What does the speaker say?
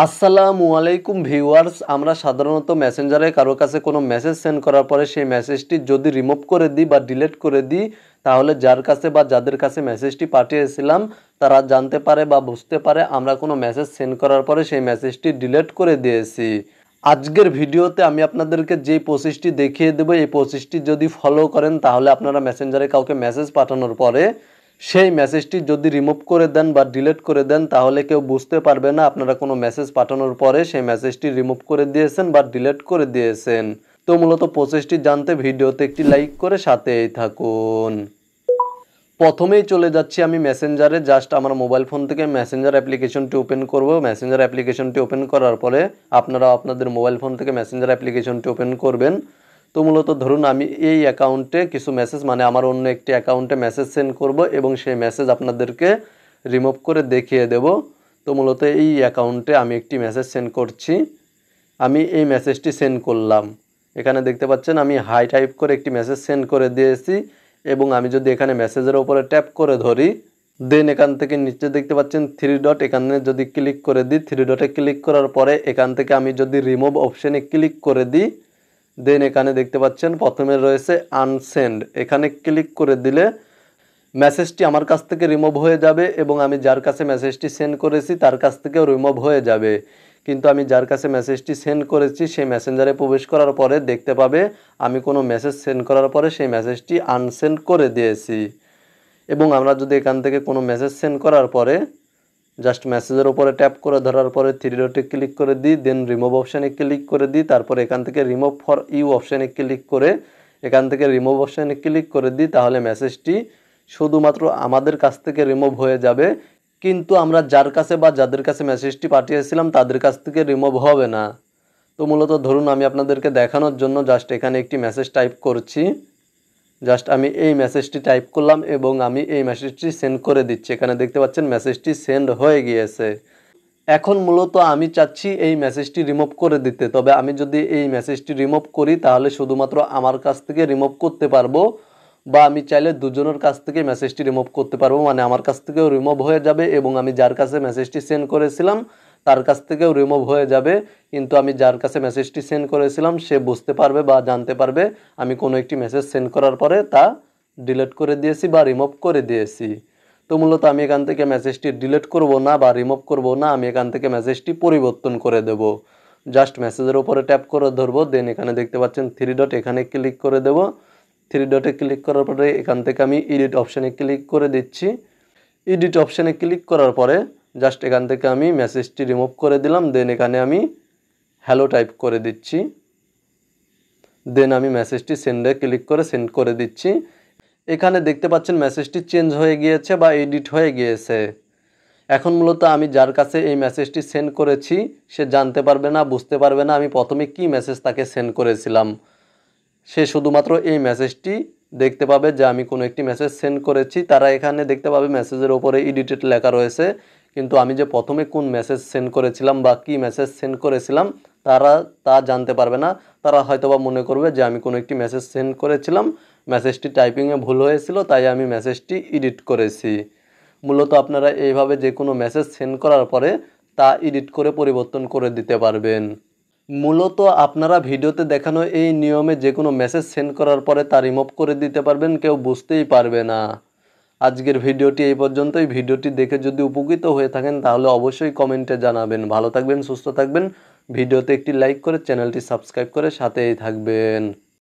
আসসালামু আলাইকুম ভিউয়ার্স, আমরা সাধারণত মেসেঞ্জারে কারো কাছে কোনো মেসেজ সেন্ড করার পরে সেই মেসেজটি যদি রিমুভ করে দিই বা ডিলিট করে দিই, তাহলে যার কাছে বা যাদের কাছে মেসেজটি পাঠিয়েছিলাম তারা জানতে পারে বা বুঝতে পারে আমরা কোনো মেসেজ সেন্ড করার পরে সেই মেসেজটি ডিলিট করে দিয়েছি। আজকের ভিডিওতে আমি আপনাদেরকে যে প্রসেসটি দেখিয়ে দেবো, এই প্রসেসটি যদি ফলো করেন তাহলে আপনারা মেসেঞ্জারে কাউকে মেসেজ পাঠানোর পরে সেই মেসেজটি যদি রিমুভ করে দেন বা ডিলিট করে দেন তাহলে কেউ বুঝতে পারবে না আপনারা কোনো মেসেজ পাঠানোর পরে সেই মেসেজটি রিমুভ করে দিয়েছেন বা ডিলিট করে দিয়েছেন। তো মূলত প্রসেসটি জানতে ভিডিওতে একটি লাইক করে সাথেই থাকুন। প্রথমেই চলে যাচ্ছি আমি মেসেঞ্জারে। জাস্ট আমার মোবাইল ফোন থেকে মেসেঞ্জার অ্যাপ্লিকেশনটি ওপেন করব। মেসেঞ্জার অ্যাপ্লিকেশনটি ওপেন করার পরে আপনারা আপনাদের মোবাইল ফোন থেকে মেসেঞ্জার অ্যাপ্লিকেশনটি ওপেন করবেন। তো মূলত ধরুন আমি এই অ্যাকাউন্টে কিছু মেসেজ আমার অন্য একটি অ্যাকাউন্টে মেসেজ সেন্ড করব এবং সেই মেসেজ আপনাদেরকে রিমুভ করে দেখিয়ে দেব। তো মূলত এই অ্যাকাউন্টে আমি একটি মেসেজ সেন্ড করছি। আমি এই মেসেজটি সেন্ড করলাম। এখানে দেখতে পাচ্ছেন আমি হাই টাইপ করে একটি মেসেজ সেন্ড করে দিয়েছি এবং আমি যদি এখানে মেসেজের উপরে ট্যাপ করে ধরি, দেন এখান থেকে নিচে দেখতে পাচ্ছেন থ্রি ডট, এখানে যদি ক্লিক করে দিই, থ্রি ডটে ক্লিক করার পরে এখান থেকে আমি যদি রিমুভ অপশানে ক্লিক করে দিই, দেন এখানে দেখতে পাচ্ছেন প্রথমে রয়েছে আনসেন্ড, এখানে ক্লিক করে দিলে মেসেজটি আমার কাছ থেকে রিমুভ হয়ে যাবে এবং আমি যার কাছে মেসেজটি সেন্ড করেছি তার কাছ থেকেও রিমুভ হয়ে যাবে। কিন্তু আমি যার কাছে মেসেজটি সেন্ড করেছি সেই মেসেঞ্জারে প্রবেশ করার পরে দেখতে পাবে আমি কোনো মেসেজ সেন্ড করার পরে সেই মেসেজটি আনসেন্ড করে দিয়েছি। এবং আমরা যদি এখান থেকে কোনো মেসেজ সেন্ড করার পরে জাস্ট মেসেজের উপরে ট্যাপ করে ধরার পরে থ্রি ডটে ক্লিক করে দিই, দেন রিমুভ অপশানে ক্লিক করে দিই, তারপর এখান থেকে রিমুভ ফর ইউ অপশানে ক্লিক করে এখান থেকে রিমুভ অপশানে ক্লিক করে দিই, তাহলে মেসেজটি শুধুমাত্র আমাদের কাছ থেকে রিমুভ হয়ে যাবে। কিন্তু আমরা যার কাছে বা যাদের কাছে মেসেজটি পাঠিয়েছিলাম তাদের কাছ থেকে রিমুভ হবে না। তো মূলত ধরুন আমি আপনাদেরকে দেখানোর জন্য জাস্ট এখানে একটি মেসেজ টাইপ করছি। জাস্ট আমি এই মেসেজটি টাইপ করলাম এবং আমি এই মেসেজটি সেন্ড করে দিচ্ছি। এখানে দেখতে পাচ্ছেন মেসেজটি সেন্ড হয়ে গিয়েছে। এখন মূলত আমি চাচ্ছি এই মেসেজটি রিমুভ করে দিতে। তবে আমি যদি এই মেসেজটি রিমুভ করি তাহলে শুধুমাত্র আমার কাছ থেকে রিমুভ করতে পারবো, বা আমি চাইলে দুজনের কাছ থেকে মেসেজটি রিমুভ করতে পারবো। মানে আমার কাছ থেকেও রিমুভ হয়ে যাবে এবং আমি যার কাছে মেসেজটি সেন্ড করেছিলাম তার কাছ থেকেও রিমুভ হয়ে যাবে। কিন্তু আমি যার কাছে মেসেজটি সেন্ড করেছিলাম সে বুঝতে পারবে বা জানতে পারবে আমি কোনো একটি মেসেজ সেন্ড করার পরে তা ডিলিট করে দিয়েছি বা রিমুভ করে দিয়েছি। তো মূলত আমি এখান থেকে মেসেজটি ডিলিট করব না বা রিমুভ করব না, আমি এখান থেকে মেসেজটি পরিবর্তন করে দেব। জাস্ট মেসেজের উপরে ট্যাপ করে ধরবো, দেন এখানে দেখতে পাচ্ছেন থ্রি ডট, এখানে ক্লিক করে দেব। থ্রি ডটে ক্লিক করার পরে এখান থেকে আমি এডিট অপশানে ক্লিক করে দিচ্ছি। এডিট অপশানে ক্লিক করার পরে জাস্ট এখান থেকে আমি মেসেজটি রিমুভ করে দিলাম, দেন এখানে আমি হ্যালো টাইপ করে দিচ্ছি, দেন আমি মেসেজটি সেন্ডে ক্লিক করে সেন্ড করে দিচ্ছি। এখানে দেখতে পাচ্ছেন মেসেজটি চেঞ্জ হয়ে গিয়েছে বা এডিট হয়ে গিয়েছে। এখন মূলত আমি যার কাছে এই মেসেজটি সেন্ড করেছি সে জানতে পারবে না, বুঝতে পারবে না আমি প্রথমে কি মেসেজ তাকে সেন্ড করেছিলাম। সে শুধুমাত্র এই মেসেজটি দেখতে পাবে যে আমি কোনো একটি মেসেজ সেন্ড করেছি। তারা এখানে দেখতে পাবে মেসেজের ওপরে এডিটেড লেখা রয়েছে, কিন্তু আমি যে প্রথমে কোন মেসেজ সেন্ড করেছিলাম বা কি মেসেজ সেন্ড করেছিলাম তারা তা জানতে পারবে না। তারা হয়তোবা মনে করবে যে আমি কোনো একটি মেসেজ সেন্ড করেছিলাম, মেসেজটি টাইপিংয়ে ভুল হয়েছিল তাই আমি মেসেজটি এডিট করেছি। মূলত আপনারা এইভাবে যে কোনো মেসেজ সেন্ড করার পরে তা এডিট করে পরিবর্তন করে দিতে পারবেন। মূলত আপনারা ভিডিওতে দেখানো এই নিয়মে যে কোনো মেসেজ সেন্ড করার পরে তা রিমুভ করে দিতে পারবেন, কেউ বুঝতেই পারবে না। আজকের ভিডিওটি এই পর্যন্তই। ভিডিওটি দেখে যদি উপকৃত হয়ে থাকেন তাহলে অবশ্যই কমেন্টে জানাবেন। ভালো থাকবেন, সুস্থ থাকবেন। ভিডিওতে একটি লাইক করে চ্যানেলটি সাবস্ক্রাইব করে সাথেই থাকবেন।